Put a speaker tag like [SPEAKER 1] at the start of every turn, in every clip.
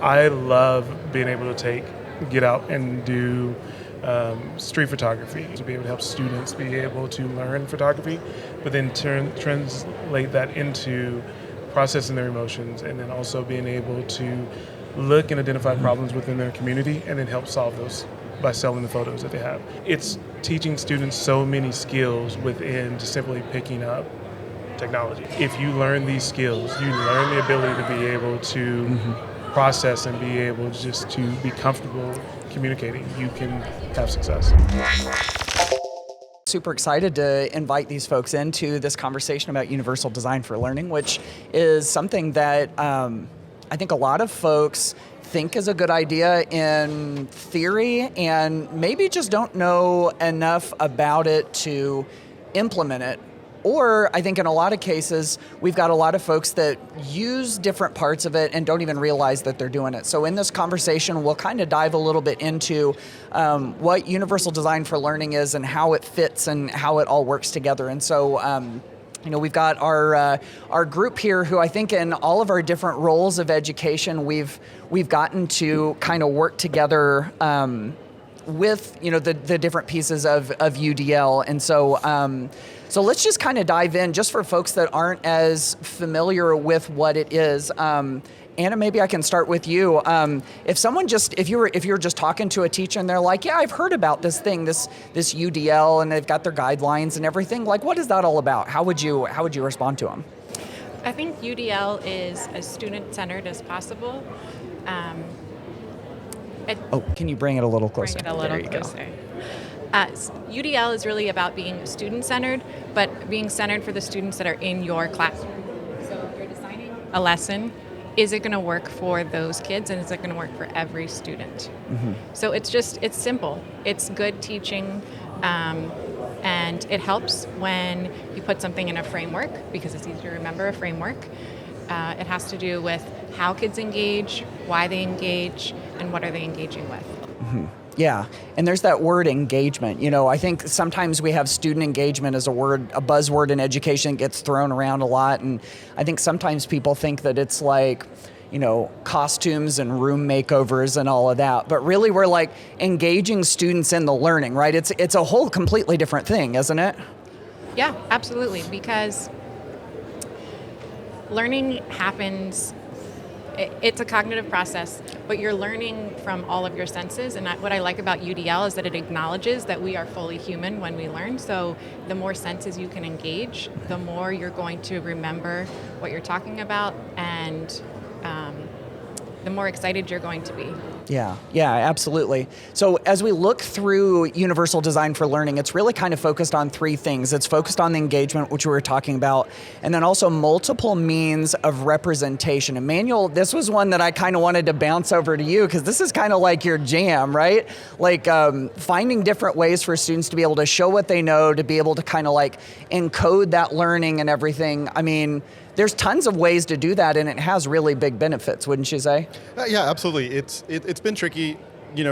[SPEAKER 1] I love being able to get out and do street photography, to be able to help students be able to learn photography, but then translate that into processing their emotions, and then also being able to look and identify problems within their community and then help solve those by selling the photos that they have. It's teaching students so many skills within just simply picking up technology. If you learn these skills, you learn the ability to be able to process and be able just to be comfortable communicating, you can have success.
[SPEAKER 2] Super excited to invite these folks into this conversation about universal design for learning, which is something that I think a lot of folks think is a good idea in theory and maybe just don't know enough about it to implement it. Or I think in a lot of cases, we've got a lot of folks that use different parts of it and don't even realize that they're doing it. So in this conversation, we'll kind of dive a little bit into what universal design for learning is and how it fits and how it all works together. And so we've got our group here who I think in all of our different roles of education, we've gotten to kind of work together with the different pieces of UDL. And so let's just kind of dive in, just for folks that aren't as familiar with what it is. Anna, maybe I can start with you. If you're just talking to a teacher and they're like, yeah, I've heard about this thing, this UDL, and they've got their guidelines and everything. Like, what is that all about? How would you respond to them?
[SPEAKER 3] I think UDL is as student-centered as possible.
[SPEAKER 2] Can you bring it a little closer?
[SPEAKER 3] Bring it a little closer. UDL is really about being student-centered, but being centered for the students that are in your classroom. So if you're designing a lesson, is it going to work for those kids, and is it going to work for every student? Mm-hmm. So it's simple. It's good teaching, and it helps when you put something in a framework, because it's easier to remember a framework. It has to do with how kids engage, why they engage, and what are they engaging with.
[SPEAKER 2] Mm-hmm. Yeah, and there's that word engagement. I think sometimes we have student engagement as a buzzword in education that gets thrown around a lot, and I think sometimes people think that it's like, costumes and room makeovers and all of that, but really we're like engaging students in the learning, right? It's a whole completely different thing, isn't it?
[SPEAKER 3] Yeah, absolutely, because learning happens. It's a cognitive process, but you're learning from all of your senses. And what I like about UDL is that it acknowledges that we are fully human when we learn. So the more senses you can engage, the more you're going to remember what you're talking about, and the more excited you're going to be.
[SPEAKER 2] Yeah, absolutely. So as we look through universal design for learning, it's really kind of focused on three things. It's focused on the engagement, which we were talking about, and then also multiple means of representation. And Manuel, this was one that I kind of wanted to bounce over to you, because this is kind of like your jam, right? Like finding different ways for students to be able to show what they know, to be able to kind of like encode that learning and everything. I mean, there's tons of ways to do that, and it has really big benefits, wouldn't you say?
[SPEAKER 4] Yeah, absolutely. It's been tricky,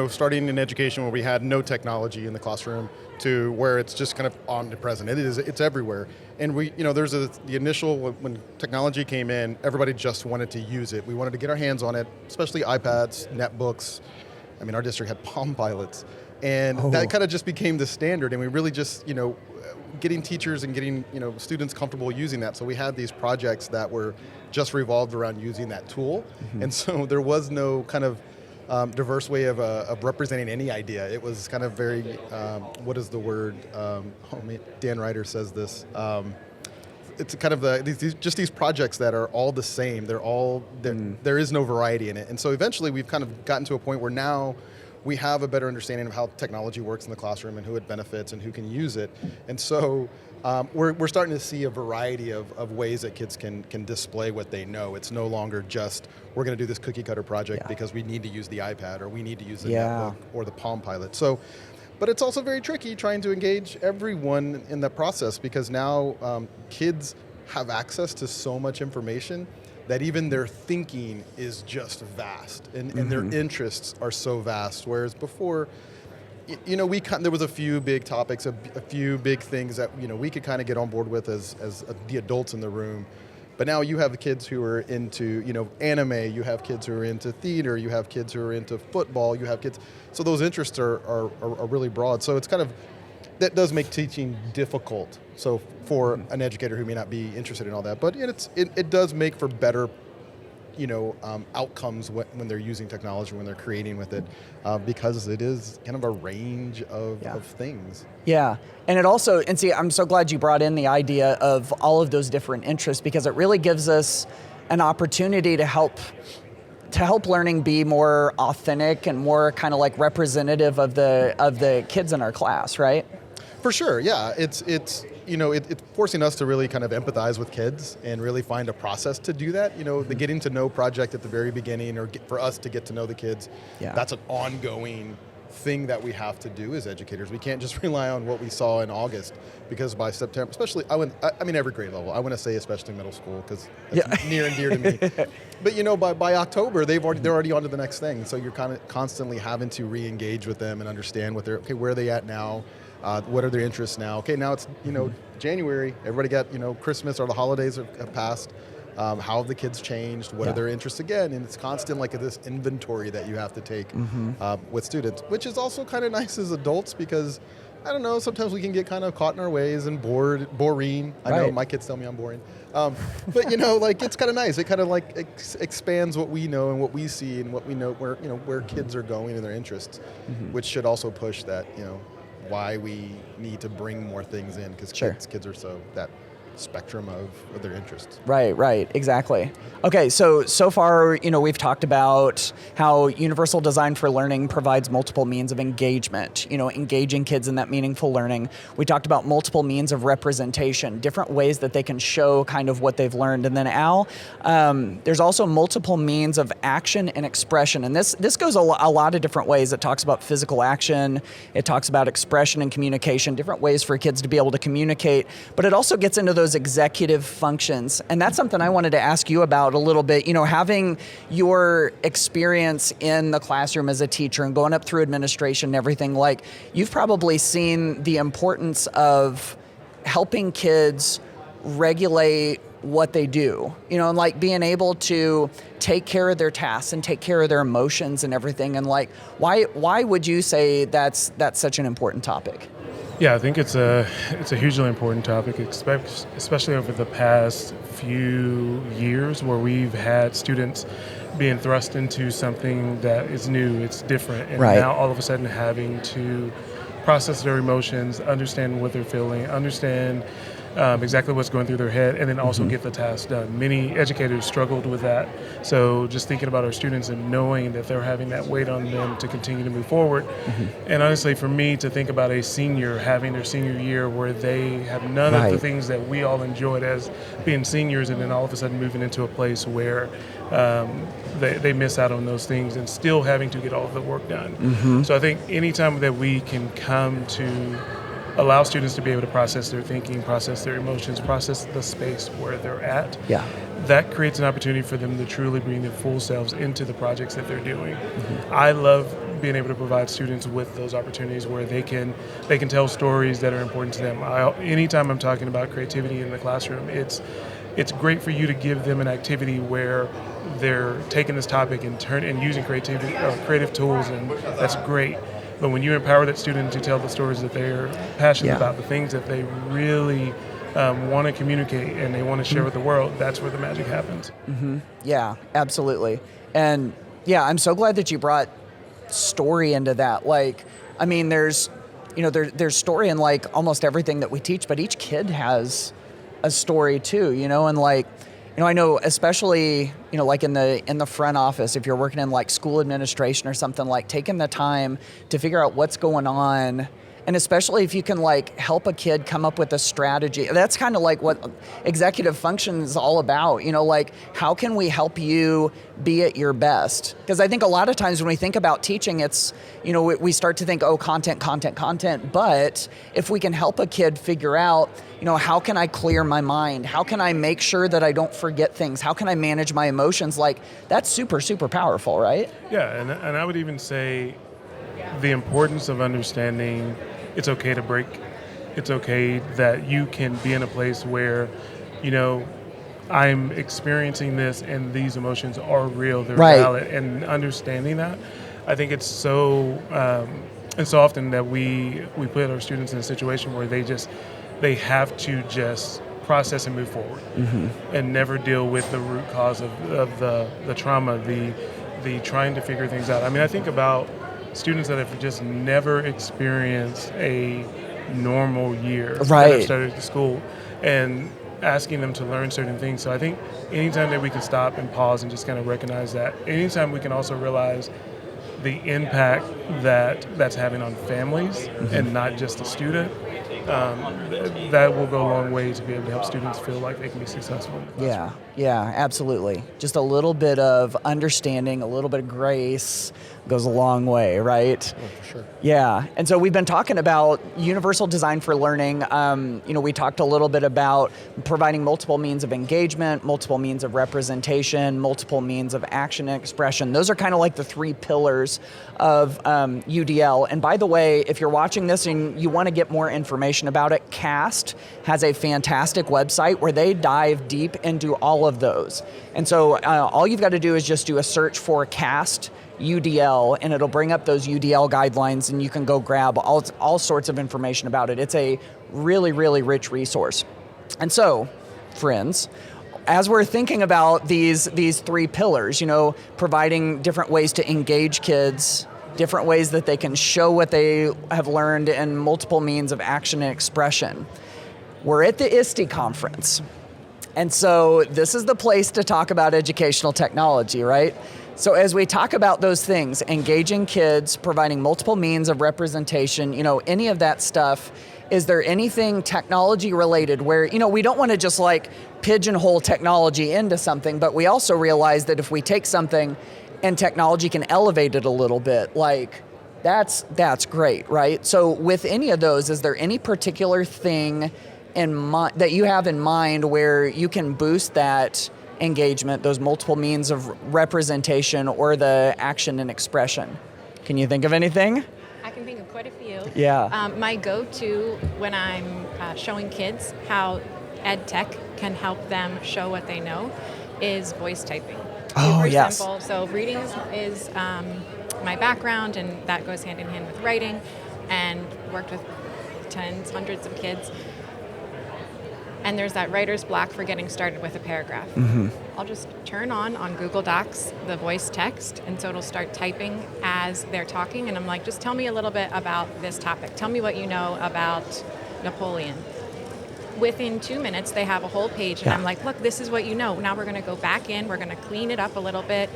[SPEAKER 4] starting in education where we had no technology in the classroom to where it's just kind of omnipresent. It's everywhere. And there's the initial, when technology came in, everybody just wanted to use it. We wanted to get our hands on it, especially iPads, netbooks. I mean, our district had Palm Pilots. And that kind of just became the standard, and we really just, getting teachers and getting students comfortable using that. So we had these projects that were just revolved around using that tool, and so there was no kind of diverse way of representing any idea. It was kind of very, what is the word? Dan Ryder says this. It's kind of these projects that are all the same. There is no variety in it, and so eventually we've kind of gotten to a point where now we have a better understanding of how technology works in the classroom and who it benefits and who can use it. And so we're starting to see a variety of ways that kids can display what they know. It's no longer just, we're going to do this cookie cutter project because we need to use the iPad, or we need to use the netbook or the Palm Pilot. So, but it's also very tricky trying to engage everyone in the process, because now kids have access to so much information that even their thinking is just vast, and their interests are so vast. Whereas before, there was a few big topics, a few big things that we could kind of get on board with as the adults in the room. But now you have the kids who are into, anime, you have kids who are into theater, you have kids who are into football, you have kids. So those interests are really broad. So it's kind of, that does make teaching difficult. So for an educator who may not be interested in all that, but it does make for better outcomes when they're using technology, when they're creating with it, because it is kind of a range of things.
[SPEAKER 2] Yeah, and it also, and see, I'm so glad you brought in the idea of all of those different interests, because it really gives us an opportunity to help learning be more authentic and more kind of like representative of the kids in our class, right?
[SPEAKER 4] For sure, yeah. It's forcing us to really kind of empathize with kids and really find a process to do that. The getting to know project at the very beginning, or for us to get to know the kids, that's an ongoing thing that we have to do as educators. We can't just rely on what we saw in August, because by September, especially, every grade level, I want to say especially middle school, because it's near and dear to me. But by October, they're already on to the next thing. So you're kind of constantly having to re-engage with them and understand where are they at now. What are their interests now? Okay, now it's January. Everybody got Christmas or the holidays have passed. How have the kids changed? What are their interests again? And it's constant this inventory that you have to take with students, which is also kind of nice as adults, because I don't know, sometimes we can get kind of caught in our ways and boring. I know my kids tell me I'm boring, but it's kind of nice. It kind of expands what we know and what we see and what we know where kids are going and their interests, which should also push that why we need to bring more things in, because kids are so that spectrum of their interests.
[SPEAKER 2] Right, exactly. Okay, so far, we've talked about how Universal Design for Learning provides multiple means of engagement, engaging kids in that meaningful learning. We talked about multiple means of representation, different ways that they can show kind of what they've learned. And then Al, there's also multiple means of action and expression. And this goes a lot of different ways. It talks about physical action, it talks about expression and communication, different ways for kids to be able to communicate, but it also gets into those executive functions. And that's something I wanted to ask you about a little bit. Having your experience in the classroom as a teacher and going up through administration and everything, you've probably seen the importance of helping kids regulate what they do, and being able to take care of their tasks and take care of their emotions and everything. And why would you say that's such an important topic?
[SPEAKER 1] Yeah, I think it's a hugely important topic, especially over the past few years, where we've had students being thrust into something that is new, it's different, and now all of a sudden having to process their emotions, understand what they're feeling, understand exactly what's going through their head, and then also get the task done. Many educators struggled with that. So just thinking about our students and knowing that they're having that weight on them to continue to move forward. And honestly, for me to think about a senior having their senior year where they have none of the things that we all enjoyed as being seniors, and then all of a sudden moving into a place where they miss out on those things and still having to get all of the work done. So I think anytime that we can come to allow students to be able to process their thinking, process their emotions, process the space where they're at, that creates an opportunity for them to truly bring their full selves into the projects that they're doing. I love being able to provide students with those opportunities where they can tell stories that are important to them. Anytime I'm talking about creativity in the classroom, it's great for you to give them an activity where they're taking this topic and using creative tools, and that's great. But when you empower that student to tell the stories that they're passionate about, the things that they really want to communicate and they want to share with the world, that's where the magic happens.
[SPEAKER 2] Yeah, absolutely. And I'm so glad that you brought story into that. There's story in almost everything that we teach, but each kid has a story too, and I know especially, in the front office, if you're working in school administration or something, taking the time to figure out what's going on, and especially if you can help a kid come up with a strategy. That's kind of what executive function is all about, how can we help you be at your best? Because I think a lot of times when we think about teaching, it's, we start to think, content, but if we can help a kid figure out, how can I clear my mind? How can I make sure that I don't forget things? How can I manage my emotions? That's super, super powerful, right?
[SPEAKER 1] Yeah, and I would even say the importance of understanding it's okay to break. It's okay that you can be in a place where, I'm experiencing this and these emotions are real, they're
[SPEAKER 2] Right.
[SPEAKER 1] valid, and understanding that, I think it's so and so often that we put our students in a situation where they have to just process and move forward, and never deal with the root cause of the trauma, the trying to figure things out. I mean, I think about students that have just never experienced a normal year that
[SPEAKER 2] Right.
[SPEAKER 1] have started to school, and asking them to learn certain things. So I think anytime that we can stop and pause and just kind of recognize that, anytime we can also realize the impact that's having on families and not just the student, that will go a long way to be able to help students feel like they can be successful in the classroom.
[SPEAKER 2] Yeah, absolutely. Just a little bit of understanding, a little bit of grace goes a long way, right?
[SPEAKER 4] Oh, for sure.
[SPEAKER 2] Yeah, and so we've been talking about universal design for learning. We talked a little bit about providing multiple means of engagement, multiple means of representation, multiple means of action and expression. Those are kind of like the three pillars of UDL. And by the way, if you're watching this and you want to get more information about it, CAST has a fantastic website where they dive deep into all of those. And so all you've got to do is just do a search for CAST UDL, and it'll bring up those UDL guidelines, and you can go grab all sorts of information about it. It's a really, really rich resource. And so, friends, as we're thinking about these three pillars, providing different ways to engage kids, different ways that they can show what they have learned, and multiple means of action and expression. We're at the ISTE conference. And so this is the place to talk about educational technology, right? So as we talk about those things, engaging kids, providing multiple means of representation, any of that stuff, is there anything technology related where, we don't want to just like pigeonhole technology into something, but we also realize that if we take something and technology can elevate it a little bit, like that's great, right? So with any of those, is there any particular thing that you have in mind where you can boost that engagement, those multiple means of representation, or the action and expression? Can you think of anything?
[SPEAKER 3] I can think of quite a few.
[SPEAKER 2] Yeah.
[SPEAKER 3] My go-to when I'm showing kids how EdTech can help them show what they know is voice typing.
[SPEAKER 2] Oh,
[SPEAKER 3] Super
[SPEAKER 2] yes.
[SPEAKER 3] simple. So reading is my background, and that goes hand in hand with writing, and worked with hundreds of kids. And there's that writer's block for getting started with a paragraph. I'll just turn on Google Docs the voice text, and so it'll start typing as they're talking, and I'm like, just tell me a little bit about this topic. Tell me what you know about Napoleon. Within 2 minutes, they have a whole page, and I'm like, look, this is what you know. Now we're going to go back in, we're going to clean it up a little bit.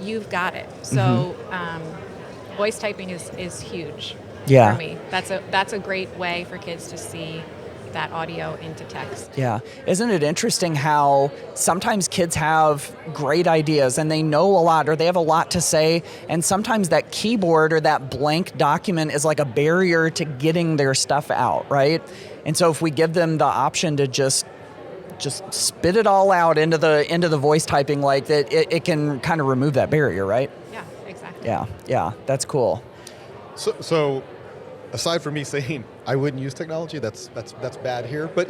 [SPEAKER 3] You've got it. So voice typing is huge for me. That's a great way for kids to see that audio into text.
[SPEAKER 2] Yeah. Isn't it interesting how sometimes kids have great ideas and they know a lot, or they have a lot to say, and sometimes that keyboard or that blank document is like a barrier to getting their stuff out, right? And so if we give them the option to just spit it all out into the voice typing, like that, it can kind of remove that barrier, right?
[SPEAKER 3] Yeah, exactly.
[SPEAKER 2] Yeah, that's cool.
[SPEAKER 4] So aside from me saying I wouldn't use technology, that's bad here. But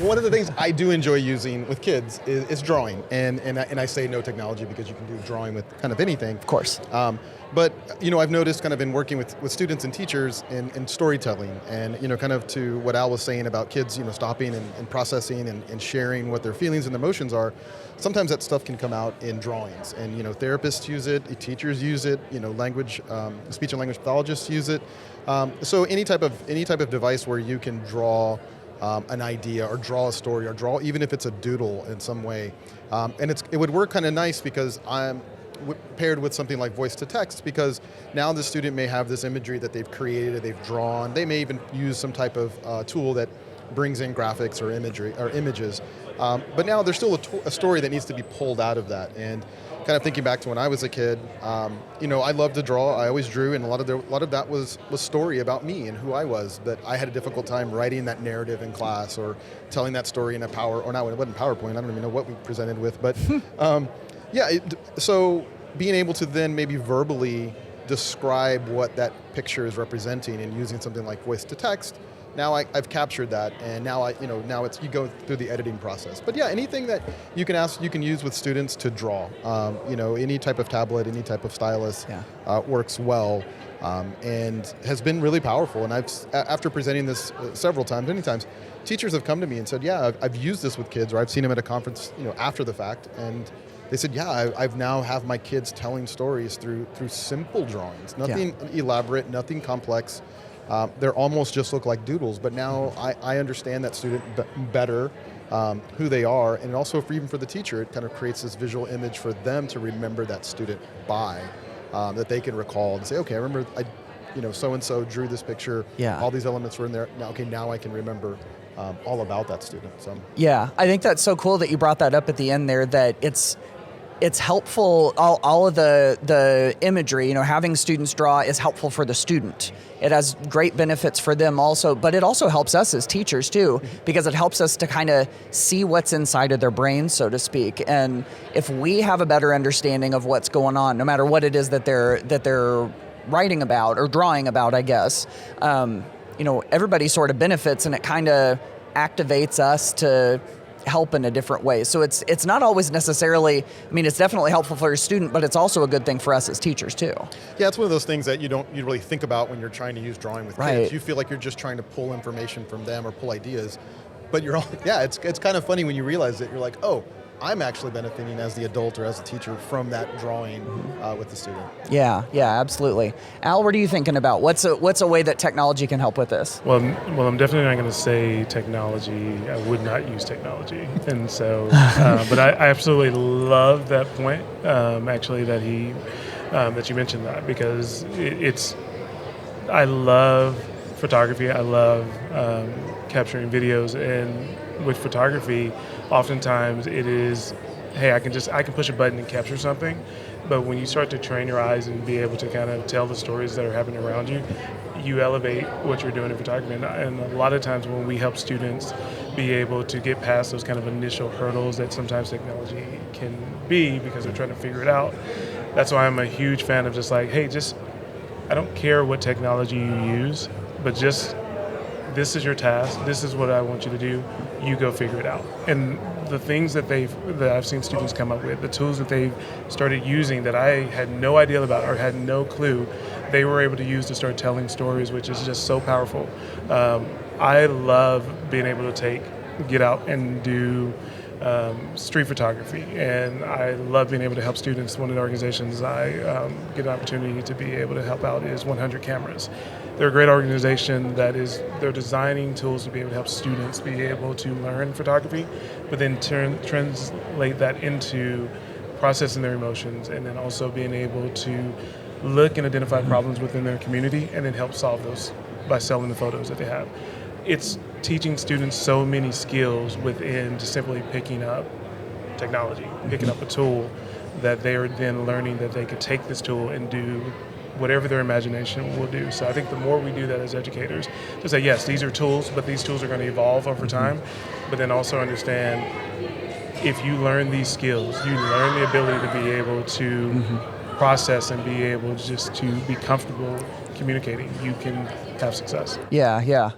[SPEAKER 4] one of the things I do enjoy using with kids is drawing, and I say no technology because you can do drawing with kind of anything.
[SPEAKER 2] Of course.
[SPEAKER 4] But I've noticed kind of in working with students and teachers in storytelling, and kind of to what Al was saying about kids stopping and processing and sharing what their feelings and emotions are. Sometimes that stuff can come out in drawings, and therapists use it, teachers use it, speech and language pathologists use it. So any type of device where you can draw an idea or draw a story or draw, even if it's a doodle in some way, and it would work kind of nice because I'm paired with something like voice to text, because now the student may have this imagery that they've created or they've drawn. They may even use some type of tool that brings in graphics or imagery or images, but now there's still a story that needs to be pulled out of that. And kind of thinking back to when I was a kid, I loved to draw. I always drew, and a lot of that was story about me and who I was. That I had a difficult time writing that narrative in class or telling that story in it wasn't PowerPoint. I don't even know what we presented with, but so being able to then maybe verbally describe what that picture is representing and using something like voice to text, now I've captured that, and now now you go through the editing process. But yeah, anything that you can use with students to draw. Any type of tablet, any type of stylus works well. And has been really powerful. And after presenting this several times, many times, teachers have come to me and said, yeah, I've used this with kids, or I've seen them at a conference, after the fact, and they said, yeah, I've now have my kids telling stories through simple drawings, nothing elaborate, nothing complex. They're almost just look like doodles, but now I understand that student better, who they are, and also even for the teacher, it kind of creates this visual image for them to remember that student by. That they can recall and say, okay, I remember so-and-so drew this picture, all these elements were in there, now I can remember all about that student. So.
[SPEAKER 2] Yeah, I think that's so cool that you brought that up at the end there, that it's helpful, all of the imagery, having students draw is helpful for the student. It has great benefits for them also, but it also helps us as teachers too, because it helps us to kind of see what's inside of their brains, so to speak. And if we have a better understanding of what's going on, no matter what it is that they're writing about or drawing about, I guess, everybody sort of benefits, and it kind of activates us to help in a different way. So it's not always necessarily, it's definitely helpful for your student, but it's also a good thing for us as teachers too.
[SPEAKER 4] Yeah, it's one of those things that you really think about when you're trying to use drawing with kids. You feel like you're just trying to pull information from them or pull ideas, but it's kind of funny when you realize that you're like, oh, I'm actually benefiting as the adult or as a teacher from that drawing with the student. Yeah,
[SPEAKER 2] absolutely. Al, what are you thinking about? What's a way that technology can help with this?
[SPEAKER 1] Well, I'm definitely not going to say technology. I would not use technology, and so, but I absolutely love that point. Actually, that you mentioned that, because I love photography. I love capturing videos, and with photography, oftentimes it is, hey, I can push a button and capture something, but when you start to train your eyes and be able to kind of tell the stories that are happening around you, you elevate what you're doing in photography. And a lot of times when we help students be able to get past those kind of initial hurdles that sometimes technology can be, because they're trying to figure it out, that's why I'm a huge fan of just like, hey, I don't care what technology you use, but just, this is your task, this is what I want you to do, you go figure it out. And the things that I've seen students come up with, the tools that they've started using that I had no idea about or had no clue, they were able to use to start telling stories, which is just so powerful. I love being able to get out and do street photography, and I love being able to help students. One of the organizations I get an opportunity to be able to help out is 100 Cameras. They're a great organization they're designing tools to be able to help students be able to learn photography, but then translate that into processing their emotions, and then also being able to look and identify problems within their community and then help solve those by selling the photos that they have. It's teaching students so many skills within just simply picking up technology, picking up a tool that they are then learning that they could take this tool and do whatever their imagination will do. So I think the more we do that as educators, to say, yes, these are tools, but these tools are going to evolve over time, but then also understand, if you learn these skills, you learn the ability to be able to process and be able just to be comfortable communicating, you can have success.
[SPEAKER 2] Yeah.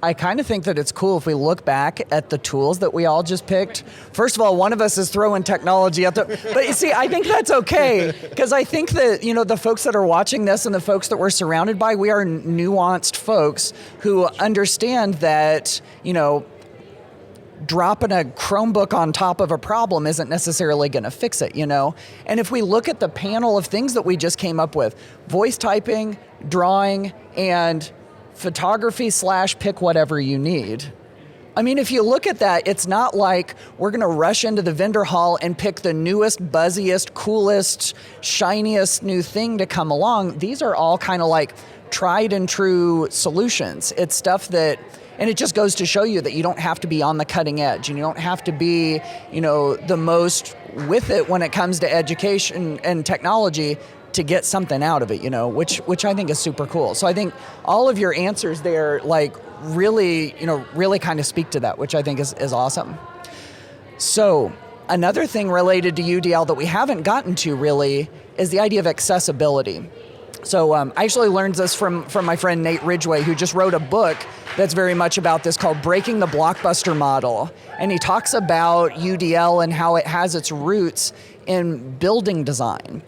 [SPEAKER 2] I kind of think that it's cool if we look back at the tools that we all just picked. First of all, one of us is throwing technology at but you see, I think that's okay, because I think that, the folks that are watching this and the folks that we're surrounded by, we are nuanced folks who understand that, dropping a Chromebook on top of a problem isn't necessarily going to fix it, And if we look at the panel of things that we just came up with, voice typing, drawing, and photography / pick whatever you need. If you look at that, it's not like we're going to rush into the vendor hall and pick the newest, buzziest, coolest, shiniest new thing to come along. These are all kind of like tried and true solutions. It's stuff that, and it just goes to show you that you don't have to be on the cutting edge, and you don't have to be, the most with it when it comes to education and technology to get something out of it, which I think is super cool. So I think all of your answers there, really kind of speak to that, which I think is awesome. So another thing related to UDL that we haven't gotten to really is the idea of accessibility. So I actually learned this from my friend Nate Ridgway, who just wrote a book that's very much about this called Breaking the Blockbuster Model. And he talks about UDL and how it has its roots in building design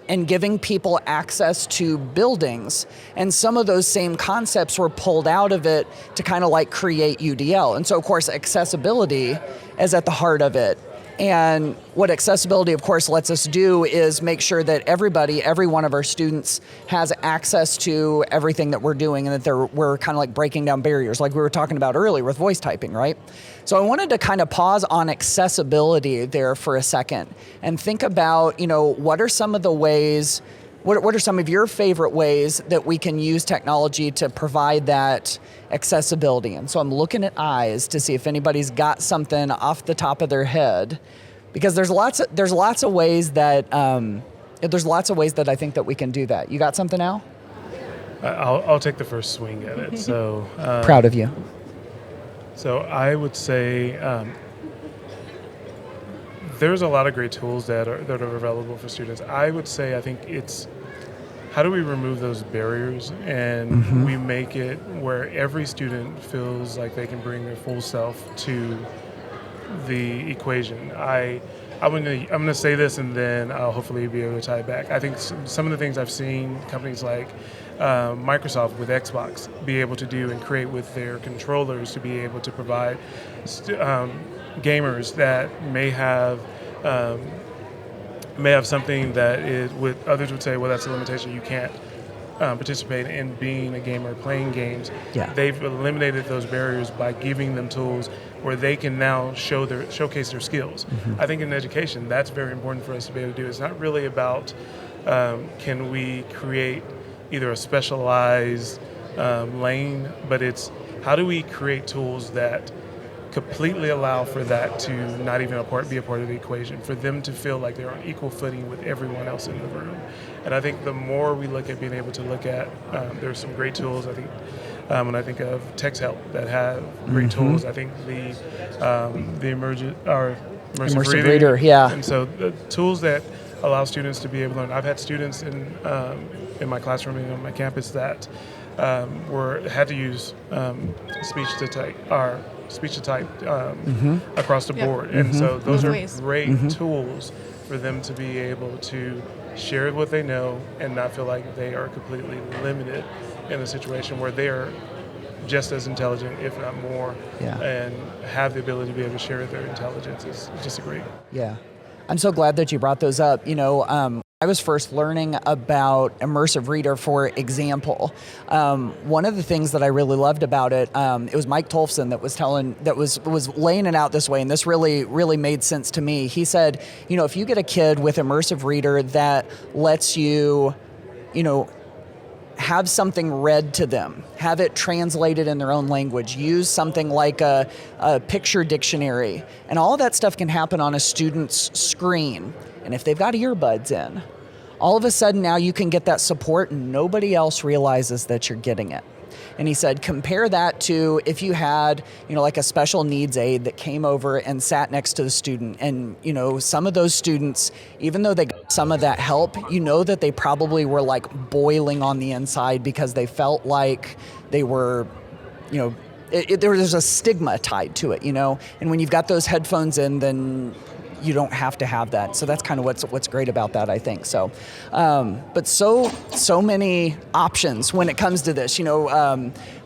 [SPEAKER 2] and giving people access to buildings. And some of those same concepts were pulled out of it to kind of like create UDL. And so of course, accessibility is at the heart of it. And what accessibility, of course, lets us do is make sure that every one of our students has access to everything that we're doing, and that we're kind of like breaking down barriers, like we were talking about earlier with voice typing, right? So I wanted to kind of pause on accessibility there for a second and think about, what are some of the ways, what are some of your favorite ways that we can use technology to provide that accessibility? And so I'm looking at eyes to see if anybody's got something off the top of their head, because there's lots of ways that I think that we can do that. You got something, Al?
[SPEAKER 1] I'll take the first swing at it. So
[SPEAKER 2] proud of you.
[SPEAKER 1] So I would say there's a lot of great tools that are available for students. I would say I think it's how do we remove those barriers and we make it where every student feels like they can bring their full self to the equation. I'm gonna say this and then I'll hopefully be able to tie it back. I think some of the things I've seen companies like Microsoft with Xbox be able to do and create with their controllers to be able to provide gamers that may have something that is, others would say, well, that's a limitation. You can't participate in being a gamer, playing games.
[SPEAKER 2] Yeah.
[SPEAKER 1] They've eliminated those barriers by giving them tools where they can now showcase their skills. I think in education, that's very important for us to be able to do. It's not really about can we create either a specialized lane, but it's how do we create tools that completely allow for that to not even be a part of the equation, for them to feel like they're on equal footing with everyone else in the room. And I think the more we look at being able to look at, there's some great tools. I think when I think of text help that have great tools, I think the immersive
[SPEAKER 2] reader, yeah.
[SPEAKER 1] And so the tools that allow students to be able to learn. I've had students in my classroom and on my campus that had to use speech to type across the board. And so those are great tools for them to be able to share what they know and not feel like they are completely limited in a situation where they are just as intelligent, if not more, and have the ability to be able to share their intelligence. Is just great.
[SPEAKER 2] Yeah. I'm so glad that you brought those up. I was first learning about immersive reader, for example. One of the things that I really loved about it, it was Mike Tolfson that was laying it out this way, and this really made sense to me. He said, if you get a kid with immersive reader that lets you, have something read to them, have it translated in their own language, use something like a picture dictionary, and all that stuff can happen on a student's screen. And if they've got earbuds in, all of a sudden now you can get that support and nobody else realizes that you're getting it. And he said, compare that to if you had, like a special needs aide that came over and sat next to the student. And, some of those students, even though they got some of that help, that they probably were like boiling on the inside because they felt like they were, there's a stigma tied to it, And when you've got those headphones in, then you don't have to have that. So that's kind of what's great about that, I think. So, but so many options when it comes to this,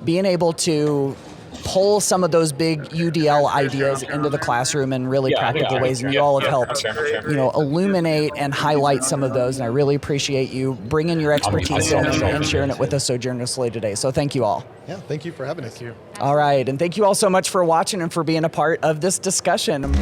[SPEAKER 2] being able to pull some of those big UDL ideas into the classroom in really practical ways. And you all have helped, illuminate and highlight some of those. And I really appreciate you bringing your expertise in and sharing it with us so generously today. So thank you all.
[SPEAKER 4] Yeah, thank you for having us.
[SPEAKER 1] Thank you.
[SPEAKER 2] All right. And thank you all so much for watching and for being a part of this discussion.